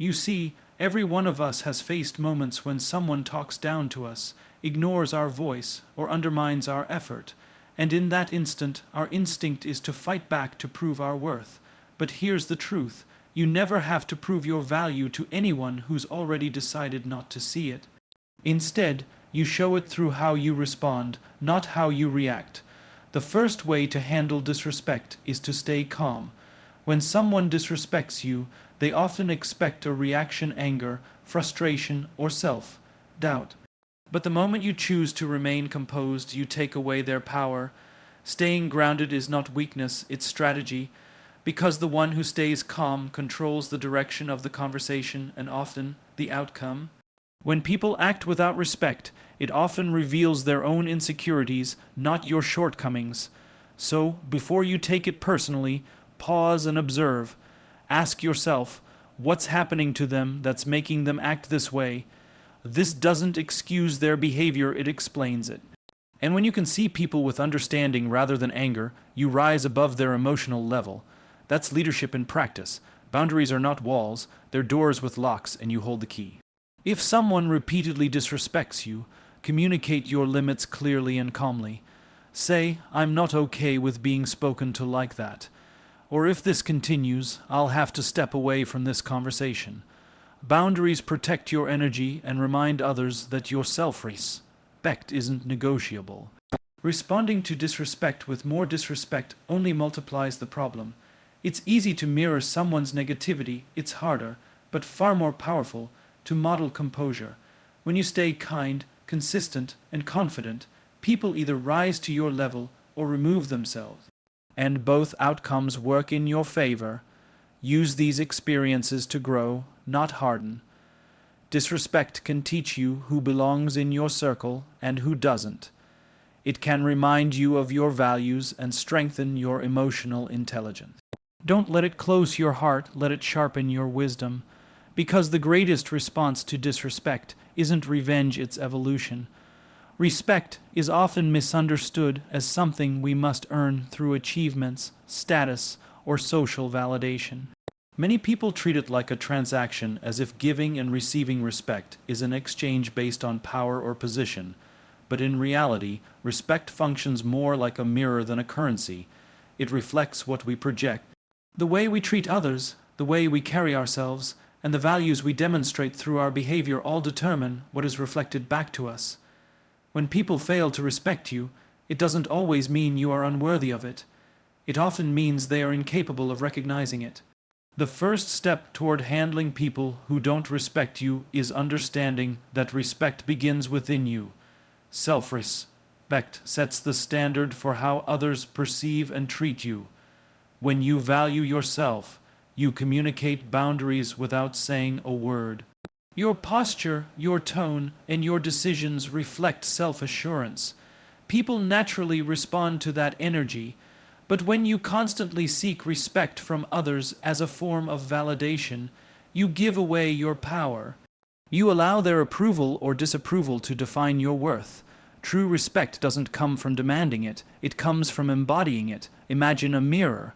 You see, every one of us has faced moments when someone talks down to us, ignores our voice, or undermines our effort, and in that instant our instinct is to fight back to prove our worth. But here's the truth: you never have to prove your value to anyone who's already decided not to see it. Instead, you show it through how you respond, not how you react. The first way to handle disrespect is to stay calm. When someone disrespects you, they often expect a reaction: anger, frustration, or self-doubt. But the moment you choose to remain composed, you take away their power. Staying grounded is not weakness, it's strategy, because the one who stays calm controls the direction of the conversation and often the outcome. When people act without respect, it often reveals their own insecurities, not your shortcomings. So, before you take it personally, pause and observe. Ask yourself, what's happening to them that's making them act this way? This doesn't excuse their behavior, it explains it. And when you can see people with understanding rather than anger, you rise above their emotional level. That's leadership in practice. Boundaries are not walls, they're doors with locks, and you hold the key. If someone repeatedly disrespects you, communicate your limits clearly and calmly. Say, "I'm not okay with being spoken to like that." Or if this continues, "I'll have to step away from this conversation." Boundaries protect your energy and remind others that your self-respect isn't negotiable. Responding to disrespect with more disrespect only multiplies the problem. It's easy to mirror someone's negativity, it's harder, but far more powerful, to model composure. When you stay kind, consistent, and confident, people either rise to your level or remove themselves. And both outcomes work in your favor. Use these experiences to grow, not harden. Disrespect can teach you who belongs in your circle and who doesn't. It can remind you of your values and strengthen your emotional intelligence. Don't let it close your heart, let it sharpen your wisdom. Because the greatest response to disrespect isn't revenge, it's evolution. Respect is often misunderstood as something we must earn through achievements, status, or social validation. Many people treat it like a transaction, as if giving and receiving respect is an exchange based on power or position. But in reality, respect functions more like a mirror than a currency. It reflects what we project. The way we treat others, the way we carry ourselves, and the values we demonstrate through our behavior all determine what is reflected back to us. When people fail to respect you, it doesn't always mean you are unworthy of it. It often means they are incapable of recognizing it. The first step toward handling people who don't respect you is understanding that respect begins within you. Self-respect sets the standard for how others perceive and treat you. When you value yourself, you communicate boundaries without saying a word. Your posture, your tone, and your decisions reflect self-assurance. People naturally respond to that energy, but when you constantly seek respect from others as a form of validation, you give away your power. You allow their approval or disapproval to define your worth. True respect doesn't come from demanding it, it comes from embodying it. Imagine a mirror.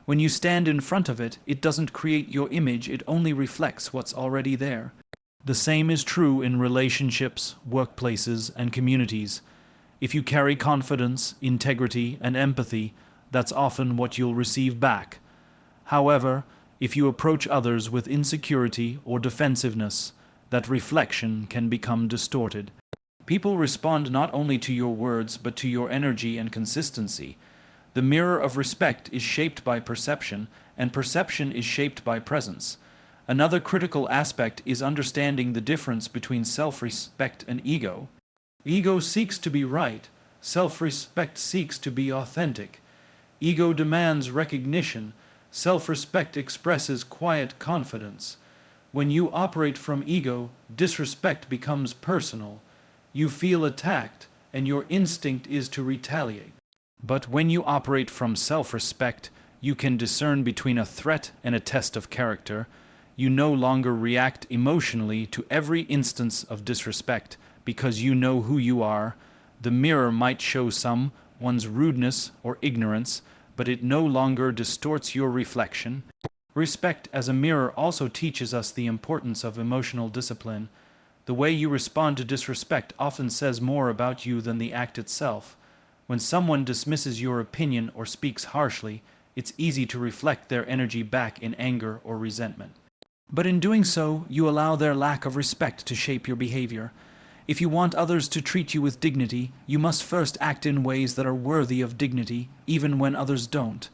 When you stand in front of it, it doesn't create your image, it only reflects what's already there. The same is true in relationships, workplaces, and communities. If you carry confidence, integrity, and empathy, that's often what you'll receive back. However, if you approach others with insecurity or defensiveness, that reflection can become distorted. People respond not only to your words, but to your energy and consistency. The mirror of respect is shaped by perception, and perception is shaped by presence. Another critical aspect is understanding the difference between self-respect and ego. Ego seeks to be right. Self-respect seeks to be authentic. Ego demands recognition. Self-respect expresses quiet confidence. When you operate from ego, disrespect becomes personal. You feel attacked, and your instinct is to retaliate. But when you operate from self-respect, you can discern between a threat and a test of character. You no longer react emotionally to every instance of disrespect because you know who you are. The mirror might show someone's rudeness or ignorance, but it no longer distorts your reflection. Respect as a mirror also teaches us the importance of emotional discipline. The way you respond to disrespect often says more about you than the act itself. When someone dismisses your opinion or speaks harshly, it's easy to reflect their energy back in anger or resentment. But in doing so, you allow their lack of respect to shape your behavior. If you want others to treat you with dignity, you must first act in ways that are worthy of dignity, even when others don't.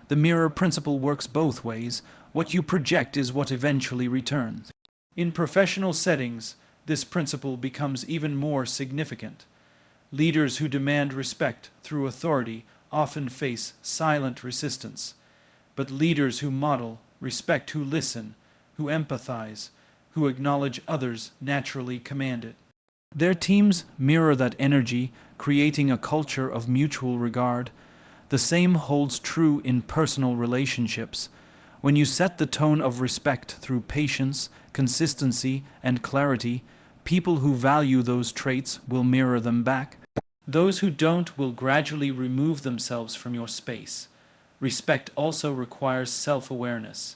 The mirror principle works both ways. What you project is what eventually returns. In professional settings, this principle becomes even more significant. Leaders who demand respect through authority often face silent resistance. But leaders who model respect, who listen, who empathize, who acknowledge others naturally command it. Their teams mirror that energy, creating a culture of mutual regard. The same holds true in personal relationships. When you set the tone of respect through patience, consistency, and clarity, people who value those traits will mirror them back. Those who don't will gradually remove themselves from your space. Respect also requires self-awareness.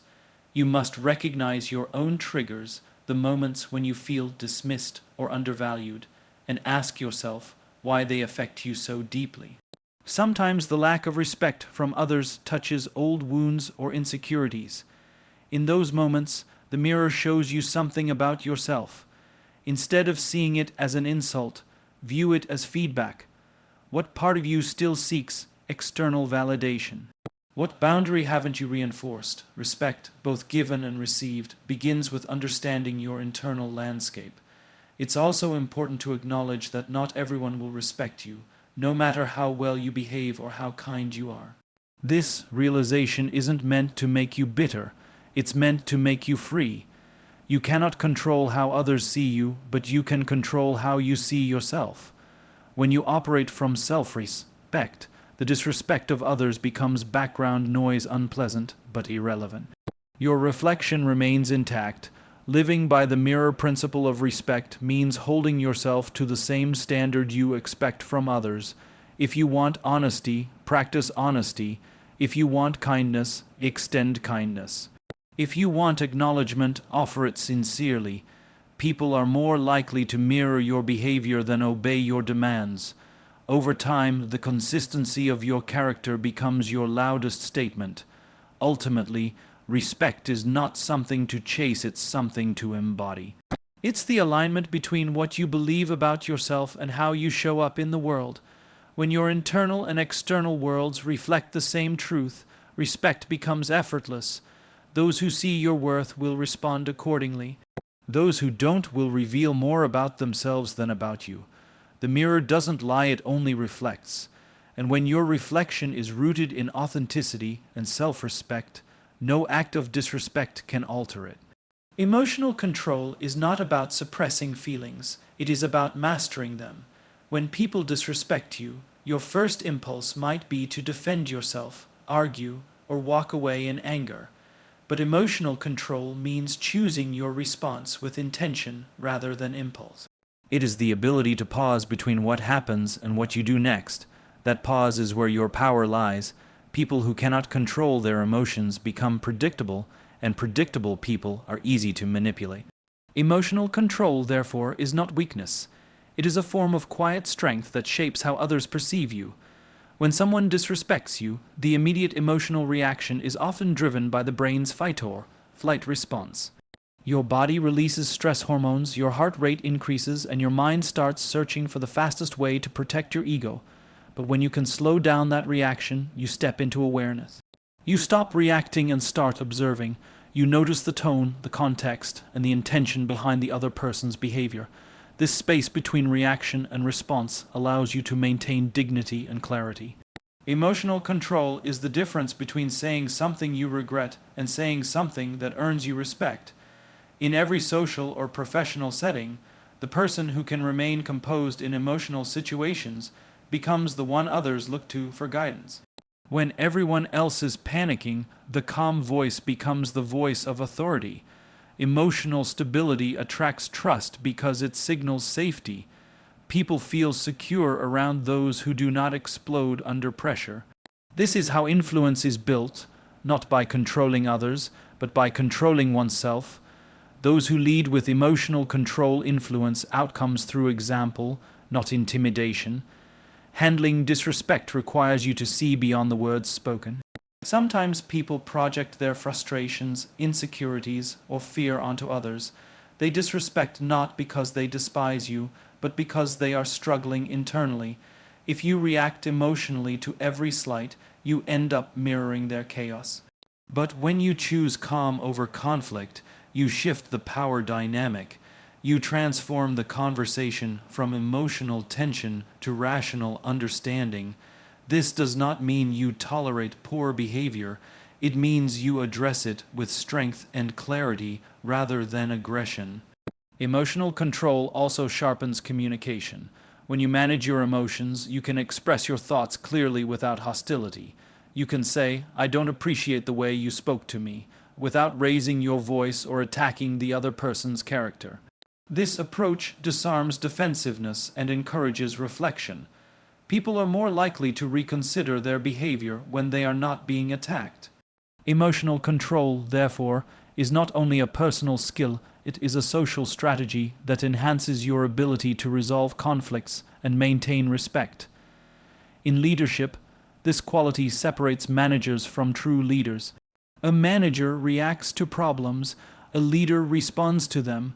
You must recognize your own triggers, the moments when you feel dismissed or undervalued, and ask yourself why they affect you so deeply. Sometimes the lack of respect from others touches old wounds or insecurities. In those moments, the mirror shows you something about yourself. Instead of seeing it as an insult, view it as feedback. What part of you still seeks external validation? What boundary haven't you reinforced? Respect, both given and received, begins with understanding your internal landscape. It's also important to acknowledge that not everyone will respect you, no matter how well you behave or how kind you are. This realization isn't meant to make you bitter, it's meant to make you free. You cannot control how others see you, but you can control how you see yourself. When you operate from self-respect, the disrespect of others becomes background noise, unpleasant but irrelevant. Your reflection remains intact. Living by the mirror principle of respect means holding yourself to the same standard you expect from others. If you want honesty, practice honesty. If you want kindness, extend kindness. If you want acknowledgement, offer it sincerely. People are more likely to mirror your behavior than obey your demands. Over time, the consistency of your character becomes your loudest statement. Ultimately, respect is not something to chase, it's something to embody. It's the alignment between what you believe about yourself and how you show up in the world. When your internal and external worlds reflect the same truth, respect becomes effortless. Those who see your worth will respond accordingly. Those who don't will reveal more about themselves than about you. The mirror doesn't lie, it only reflects. And when your reflection is rooted in authenticity and self-respect, no act of disrespect can alter it. Emotional control is not about suppressing feelings, it is about mastering them. When people disrespect you, your first impulse might be to defend yourself, argue, or walk away in anger. But emotional control means choosing your response with intention rather than impulse. It is the ability to pause between what happens and what you do next. That pause is where your power lies. People who cannot control their emotions become predictable, and predictable people are easy to manipulate. Emotional control, therefore, is not weakness. It is a form of quiet strength that shapes how others perceive you. When someone disrespects you, the immediate emotional reaction is often driven by the brain's fight or flight response. Your body releases stress hormones, your heart rate increases, and your mind starts searching for the fastest way to protect your ego. But when you can slow down that reaction, you step into awareness. You stop reacting and start observing. You notice the tone, the context, and the intention behind the other person's behavior. This space between reaction and response allows you to maintain dignity and clarity. Emotional control is the difference between saying something you regret and saying something that earns you respect. In every social or professional setting, the person who can remain composed in emotional situations becomes the one others look to for guidance. When everyone else is panicking, the calm voice becomes the voice of authority. Emotional stability attracts trust because it signals safety. People feel secure around those who do not explode under pressure. This is how influence is built, not by controlling others, but by controlling oneself. Those who lead with emotional control influence outcomes through example, not intimidation. Handling disrespect requires you to see beyond the words spoken. Sometimes people project their frustrations, insecurities, or fear onto others. They disrespect not because they despise you, but because they are struggling internally. If you react emotionally to every slight, you end up mirroring their chaos. But when you choose calm over conflict, you shift the power dynamic. You transform the conversation from emotional tension to rational understanding. This does not mean you tolerate poor behavior. It means you address it with strength and clarity rather than aggression. Emotional control also sharpens communication. When you manage your emotions, you can express your thoughts clearly without hostility. You can say, "I don't appreciate the way you spoke to me," without raising your voice or attacking the other person's character. This approach disarms defensiveness and encourages reflection. People are more likely to reconsider their behavior when they are not being attacked. Emotional control, therefore, is not only a personal skill, it is a social strategy that enhances your ability to resolve conflicts and maintain respect. In leadership, this quality separates managers from true leaders. A manager reacts to problems, a leader responds to them.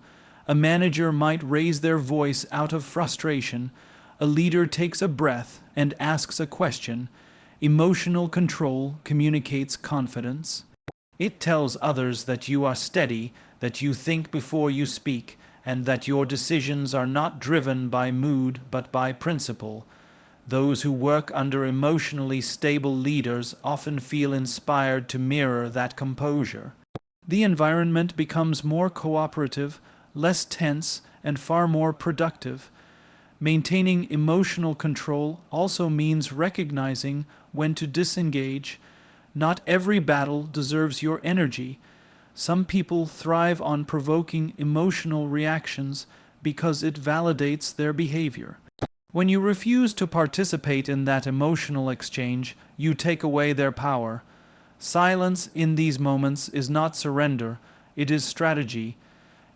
A manager might raise their voice out of frustration. A leader takes a breath and asks a question. Emotional control communicates confidence. It tells others that you are steady, that you think before you speak, and that your decisions are not driven by mood but by principle. Those who work under emotionally stable leaders often feel inspired to mirror that composure. The environment becomes more cooperative, less tense, and far more productive. Maintaining emotional control also means recognizing when to disengage. Not every battle deserves your energy. Some people thrive on provoking emotional reactions because it validates their behavior. When you refuse to participate in that emotional exchange, you take away their power. Silence in these moments is not surrender, it is strategy.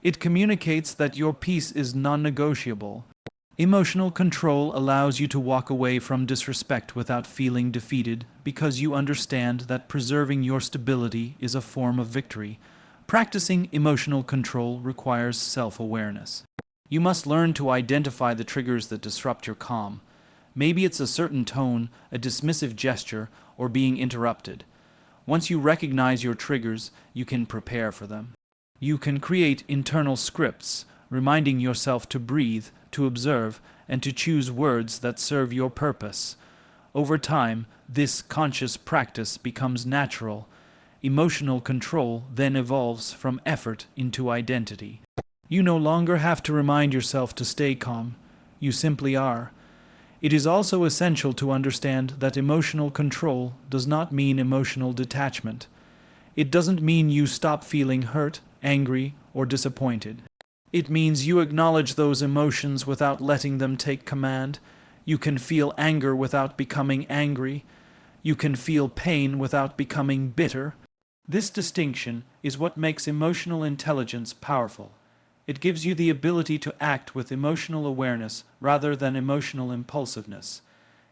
It communicates that your peace is non-negotiable. Emotional control allows you to walk away from disrespect without feeling defeated because you understand that preserving your stability is a form of victory. Practicing emotional control requires self-awareness. You must learn to identify the triggers that disrupt your calm. Maybe it's a certain tone, a dismissive gesture, or being interrupted. Once you recognize your triggers, you can prepare for them. You can create internal scripts, reminding yourself to breathe, to observe, and to choose words that serve your purpose. Over time, this conscious practice becomes natural. Emotional control then evolves from effort into identity. You no longer have to remind yourself to stay calm. You simply are. It is also essential to understand that emotional control does not mean emotional detachment. It doesn't mean you stop feeling hurt, angry, or disappointed. It means you acknowledge those emotions without letting them take command. You can feel anger without becoming angry. You can feel pain without becoming bitter. This distinction is what makes emotional intelligence powerful. It gives you the ability to act with emotional awareness rather than emotional impulsiveness.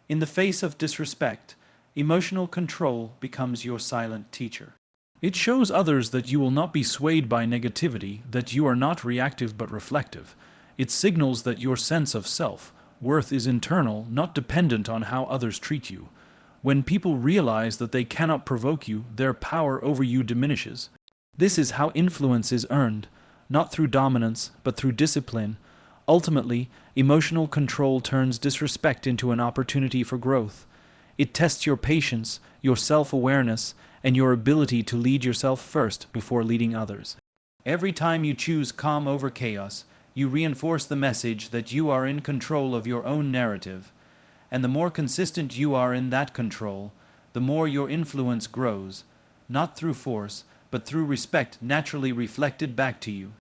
In the face of disrespect, emotional control becomes your silent teacher. It shows others that you will not be swayed by negativity, that you are not reactive but reflective. It signals that your sense of self-worth is internal, not dependent on how others treat you. When people realize that they cannot provoke you, their power over you diminishes. This is how influence is earned, not through dominance, but through discipline. Ultimately, emotional control turns disrespect into an opportunity for growth. It tests your patience, your self-awareness, and your ability to lead yourself first before leading others. Every time you choose calm over chaos, you reinforce the message that you are in control of your own narrative. And the more consistent you are in that control, the more your influence grows, not through force, but through respect naturally reflected back to you.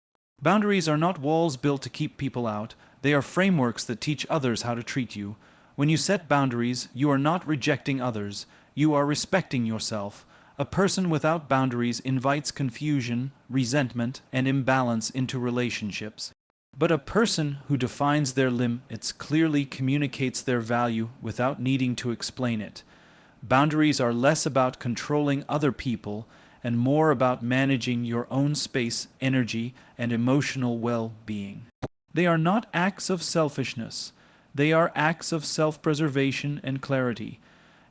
Boundaries are not walls built to keep people out, they are frameworks that teach others how to treat you. When you set boundaries, you are not rejecting others, you are respecting yourself. A person without boundaries invites confusion, resentment, and imbalance into relationships. But a person who defines their limits clearly communicates their value without needing to explain it. Boundaries are less about controlling other people and more about managing your own space, energy, and emotional well-being. They are not acts of selfishness. They are acts of self-preservation and clarity.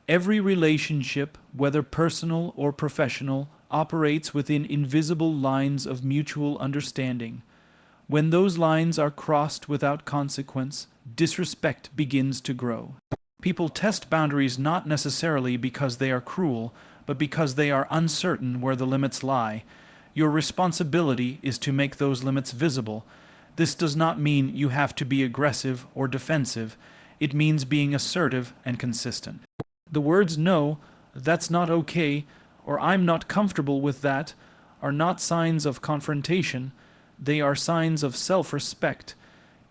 Every relationship, whether personal or professional, operates within invisible lines of mutual understanding. When those lines are crossed without consequence, disrespect begins to grow. People test boundaries not necessarily because they are cruel, but because they are uncertain where the limits lie. Your responsibility is to make those limits visible. This does not mean you have to be aggressive or defensive. It means being assertive and consistent. The words "no, that's not okay," or "I'm not comfortable with that," are not signs of confrontation. They are signs of self-respect.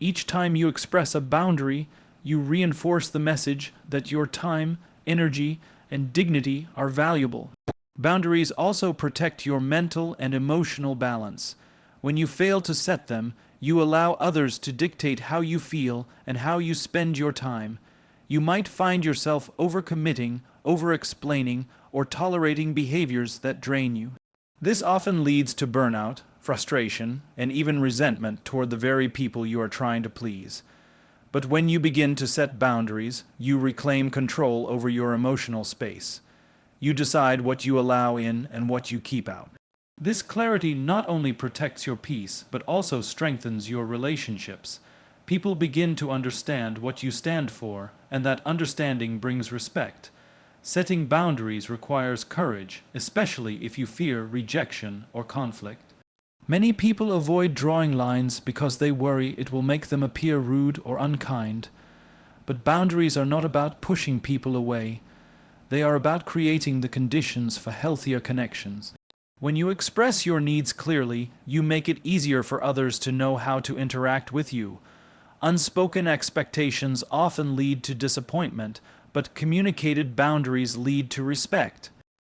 Each time you express a boundary, you reinforce the message that your time, energy, and dignity are valuable. Boundaries also protect your mental and emotional balance. When you fail to set them, you allow others to dictate how you feel and how you spend your time. You might find yourself overcommitting, over-explaining, or tolerating behaviors that drain you. This often leads to burnout, frustration, and even resentment toward the very people you are trying to please. But when you begin to set boundaries, you reclaim control over your emotional space. You decide what you allow in and what you keep out. This clarity not only protects your peace, but also strengthens your relationships. People begin to understand what you stand for, and that understanding brings respect. Setting boundaries requires courage, especially if you fear rejection or conflict. Many people avoid drawing lines because they worry it will make them appear rude or unkind. But boundaries are not about pushing people away. They are about creating the conditions for healthier connections. When you express your needs clearly, you make it easier for others to know how to interact with you. Unspoken expectations often lead to disappointment, but communicated boundaries lead to respect.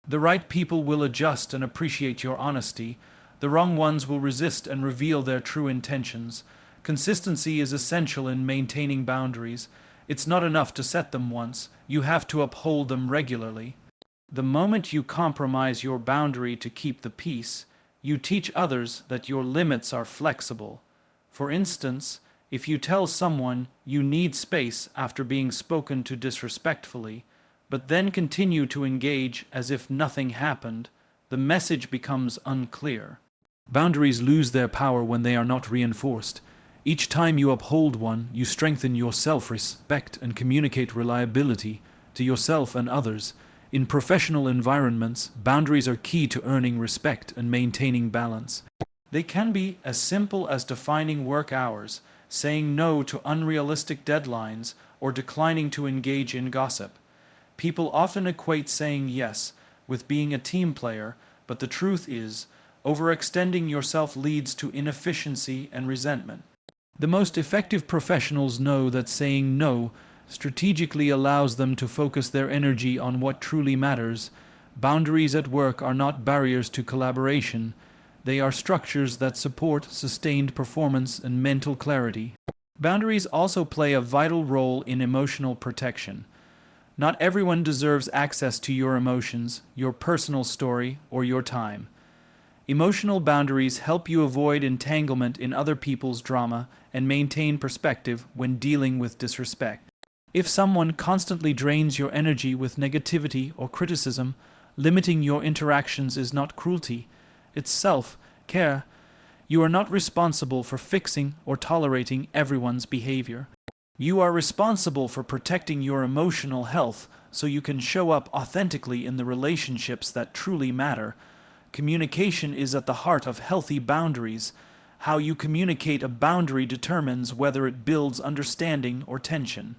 The right people will adjust and appreciate your honesty. The wrong ones will resist and reveal their true intentions. Consistency is essential in maintaining boundaries. It's not enough to set them once. You have to uphold them regularly. The moment you compromise your boundary to keep the peace, you teach others that your limits are flexible. For instance, if you tell someone you need space after being spoken to disrespectfully, but then continue to engage as if nothing happened, the message becomes unclear. Boundaries lose their power when they are not reinforced. Each time you uphold one, you strengthen your self-respect and communicate reliability to yourself and others. In professional environments, boundaries are key to earning respect and maintaining balance. They can be as simple as defining work hours, saying no to unrealistic deadlines, or declining to engage in gossip. People often equate saying yes with being a team player, but the truth is, overextending yourself leads to inefficiency and resentment. The most effective professionals know that saying no strategically allows them to focus their energy on what truly matters. Boundaries at work are not barriers to collaboration. They are structures that support sustained performance and mental clarity. Boundaries also play a vital role in emotional protection. Not everyone deserves access to your emotions, your personal story, or your time. Emotional boundaries help you avoid entanglement in other people's drama and maintain perspective when dealing with disrespect. If someone constantly drains your energy with negativity or criticism, limiting your interactions is not cruelty. It's self-care. You are not responsible for fixing or tolerating everyone's behavior. You are responsible for protecting your emotional health so you can show up authentically in the relationships that truly matter. Communication is at the heart of healthy boundaries. How you communicate a boundary determines whether it builds understanding or tension.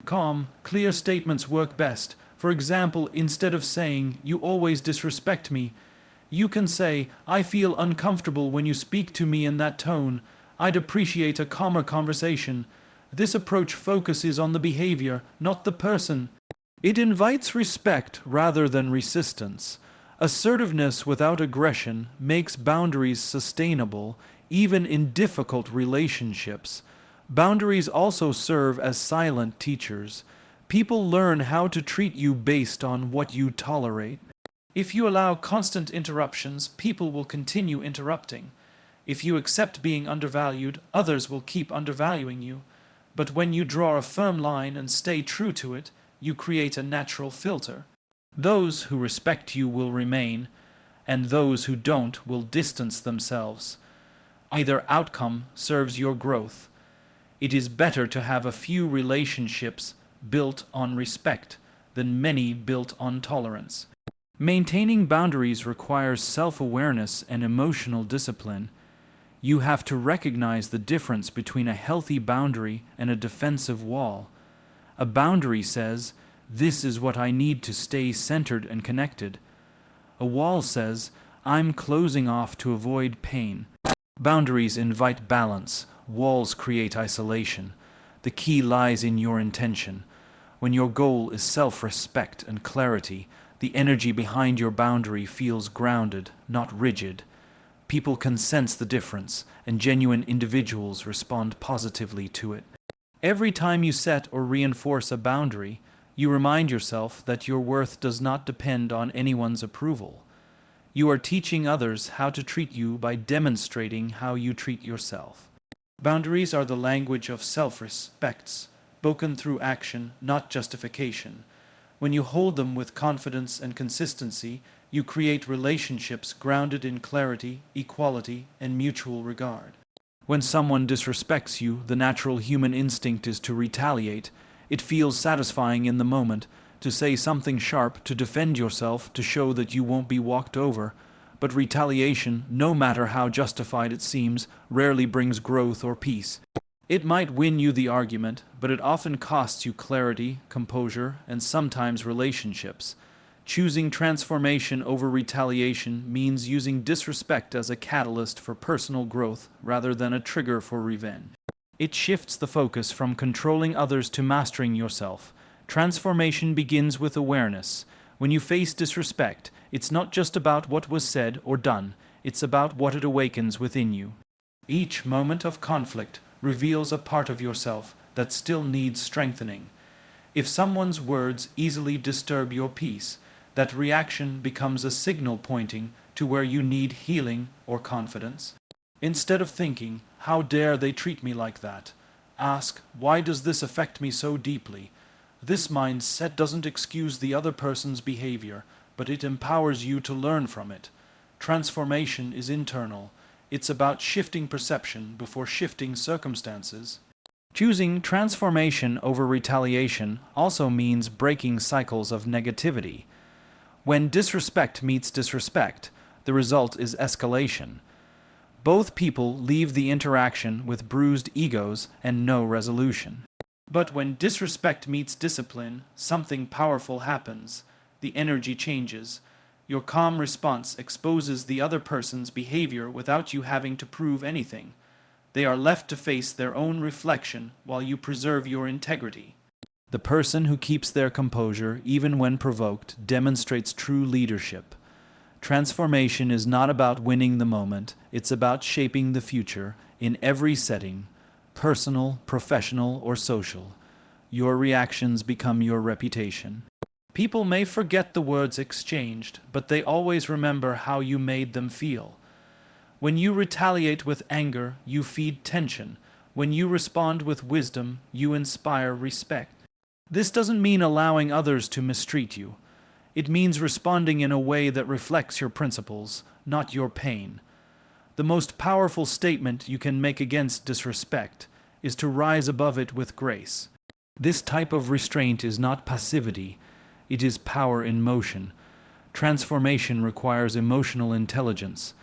Calm, clear statements work best. For example, instead of saying, "You always disrespect me," you can say, "I feel uncomfortable when you speak to me in that tone. I'd appreciate a calmer conversation." This approach focuses on the behavior, not the person. It invites respect rather than resistance. Assertiveness without aggression makes boundaries sustainable, even in difficult relationships. Boundaries also serve as silent teachers. People learn how to treat you based on what you tolerate. If you allow constant interruptions, people will continue interrupting. If you accept being undervalued, others will keep undervaluing you. But when you draw a firm line and stay true to it, you create a natural filter. Those who respect you will remain, and those who don't will distance themselves. Either outcome serves your growth. It is better to have a few relationships built on respect than many built on tolerance. Maintaining boundaries requires self-awareness and emotional discipline. You have to recognize the difference between a healthy boundary and a defensive wall. A boundary says, "This is what I need to stay centered and connected." A wall says, "I'm closing off to avoid pain." Boundaries invite balance. Walls create isolation. The key lies in your intention. When your goal is self-respect and clarity, the energy behind your boundary feels grounded, not rigid. People can sense the difference, and genuine individuals respond positively to it. Every time you set or reinforce a boundary, you remind yourself that your worth does not depend on anyone's approval. You are teaching others how to treat you by demonstrating how you treat yourself. Boundaries are the language of self-respect, spoken through action, not justification. When you hold them with confidence and consistency, you create relationships grounded in clarity, equality, and mutual regard. When someone disrespects you, the natural human instinct is to retaliate. It feels satisfying in the moment to say something sharp, to defend yourself, to show that you won't be walked over. But retaliation, no matter how justified it seems, rarely brings growth or peace. It might win you the argument, but it often costs you clarity, composure, and sometimes relationships. Choosing transformation over retaliation means using disrespect as a catalyst for personal growth rather than a trigger for revenge. It shifts the focus from controlling others to mastering yourself. Transformation begins with awareness. When you face disrespect, it's not just about what was said or done, it's about what it awakens within you. Each moment of conflict reveals a part of yourself that still needs strengthening. If someone's words easily disturb your peace, that reaction becomes a signal pointing to where you need healing or confidence. Instead of thinking, "How dare they treat me like that?" ask, "Why does this affect me so deeply?" This mindset doesn't excuse the other person's behavior, but it empowers you to learn from it. Transformation is internal. It's about shifting perception before shifting circumstances. Choosing transformation over retaliation also means breaking cycles of negativity. When disrespect meets disrespect, the result is escalation. Both people leave the interaction with bruised egos and no resolution. But when disrespect meets discipline, something powerful happens. The energy changes. Your calm response exposes the other person's behavior without you having to prove anything. They are left to face their own reflection while you preserve your integrity. The person who keeps their composure, even when provoked, demonstrates true leadership. Transformation is not about winning the moment, it's about shaping the future in every setting, personal, professional, or social. Your reactions become your reputation. People may forget the words exchanged, but they always remember how you made them feel. When you retaliate with anger, you feed tension. When you respond with wisdom, you inspire respect. This doesn't mean allowing others to mistreat you. It means responding in a way that reflects your principles, not your pain. The most powerful statement you can make against disrespect is to rise above it with grace. This type of restraint is not passivity, it is power in motion. Transformation requires emotional intelligence.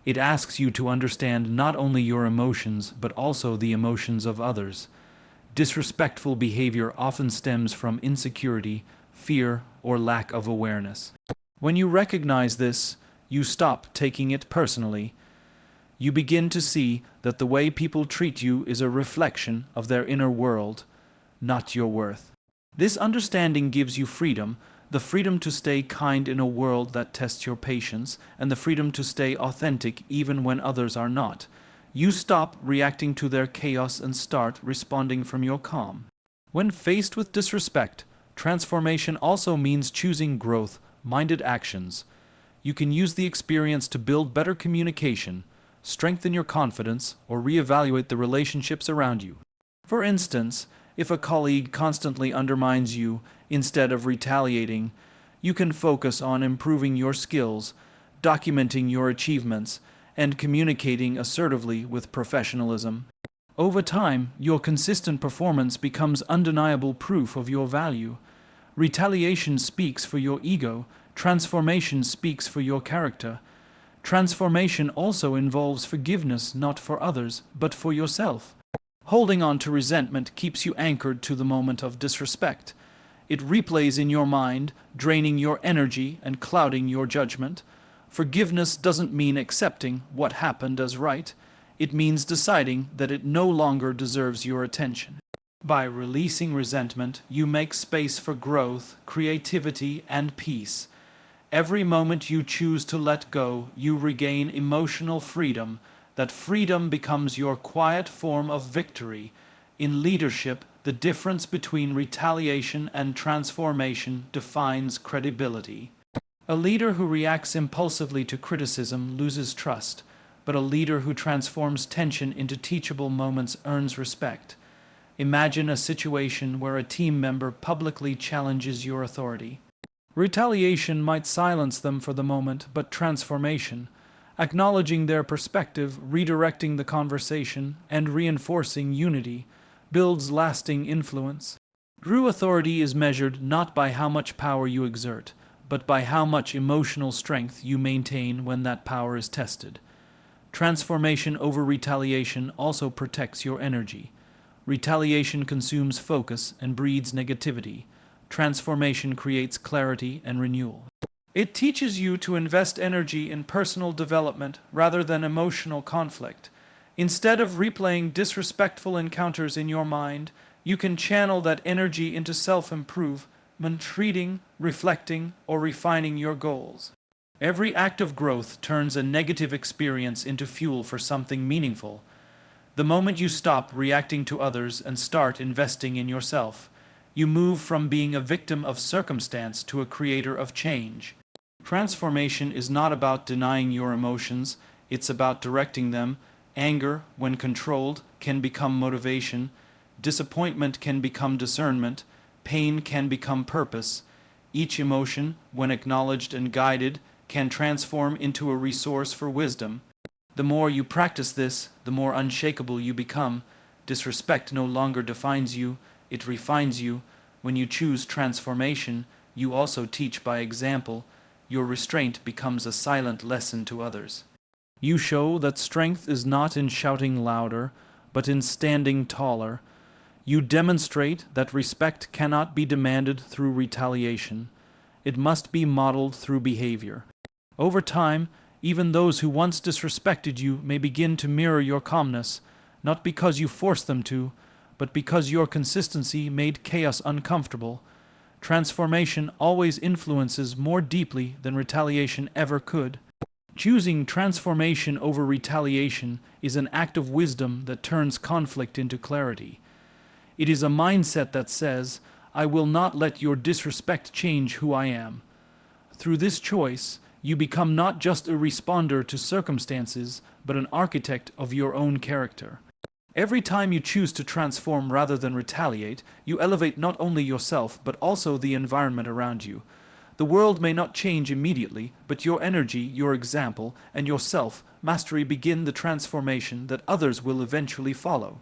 It asks you to understand not only your emotions, but also the emotions of others. Disrespectful behavior often stems from insecurity, fear, or lack of awareness. When you recognize this, you stop taking it personally. You begin to see that the way people treat you is a reflection of their inner world, not your worth. This understanding gives you freedom, the freedom to stay kind in a world that tests your patience, and the freedom to stay authentic even when others are not. You stop reacting to their chaos and start responding from your calm. When faced with disrespect, transformation also means choosing growth-minded actions. You can use the experience to build better communication, strengthen your confidence, or reevaluate the relationships around you. For instance, if a colleague constantly undermines you instead of retaliating, you can focus on improving your skills, documenting your achievements, and communicating assertively with professionalism. Over time, your consistent performance becomes undeniable proof of your value. Retaliation speaks for your ego, transformation speaks for your character. Transformation also involves forgiveness not for others, but for yourself. Holding on to resentment keeps you anchored to the moment of disrespect. It replays in your mind, draining your energy and clouding your judgment. Forgiveness doesn't mean accepting what happened as right. It means deciding that it no longer deserves your attention. By releasing resentment, you make space for growth, creativity, and peace. Every moment you choose to let go, you regain emotional freedom. That freedom becomes your quiet form of victory. In leadership, the difference between retaliation and transformation defines credibility. A leader who reacts impulsively to criticism loses trust, but a leader who transforms tension into teachable moments earns respect. Imagine a situation where a team member publicly challenges your authority. Retaliation might silence them for the moment, but transformation, acknowledging their perspective, redirecting the conversation, and reinforcing unity, builds lasting influence. True authority is measured not by how much power you exert, but by how much emotional strength you maintain when that power is tested. Transformation over retaliation also protects your energy. Retaliation consumes focus and breeds negativity. Transformation creates clarity and renewal. It teaches you to invest energy in personal development rather than emotional conflict. Instead of replaying disrespectful encounters in your mind, you can channel that energy into self-improvement, treating, reflecting, or refining your goals. Every act of growth turns a negative experience into fuel for something meaningful. The moment you stop reacting to others and start investing in yourself, you move from being a victim of circumstance to a creator of change. Transformation is not about denying your emotions, it's about directing them. Anger, when controlled, can become motivation. Disappointment can become discernment. Pain can become purpose. Each emotion, when acknowledged and guided, can transform into a resource for wisdom. The more you practice this, the more unshakable you become. Disrespect no longer defines you, it refines you. When you choose transformation, you also teach by example. Your restraint becomes a silent lesson to others. You show that strength is not in shouting louder, but in standing taller. You demonstrate that respect cannot be demanded through retaliation. It must be modeled through behavior. Over time, even those who once disrespected you may begin to mirror your calmness, not because you forced them to, but because your consistency made chaos uncomfortable. Transformation always influences more deeply than retaliation ever could. Choosing transformation over retaliation is an act of wisdom that turns conflict into clarity. It is a mindset that says, "I will not let your disrespect change who I am." Through this choice, you become not just a responder to circumstances, but an architect of your own character. Every time you choose to transform rather than retaliate, you elevate not only yourself, but also the environment around you. The world may not change immediately, but your energy, your example, and your self-mastery begin the transformation that others will eventually follow.